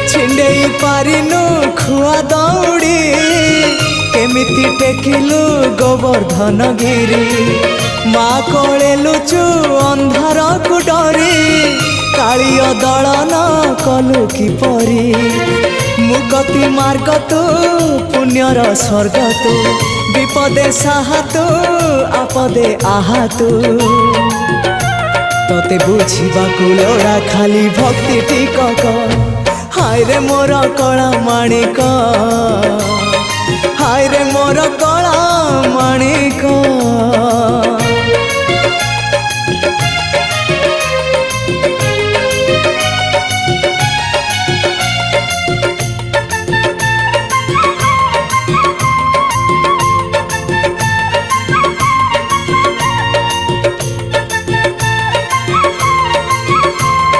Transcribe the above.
छिंडेई पारिनु खुआ दौड़ी केमिति टेकिलु गोवर्धन गिरी माँ कोले लुचु अंधार को डरी कालिय दलन कलु किपरि मुकति मार्ग तू पुण्यर स्वर्ग तू विपदे साहा तू आपदे आहा तू तोते बुझिबाकु लोड़ा खाली भक्ति टिकक हाय रे मोर कला माणिक हाय रे मोर कला माणिक।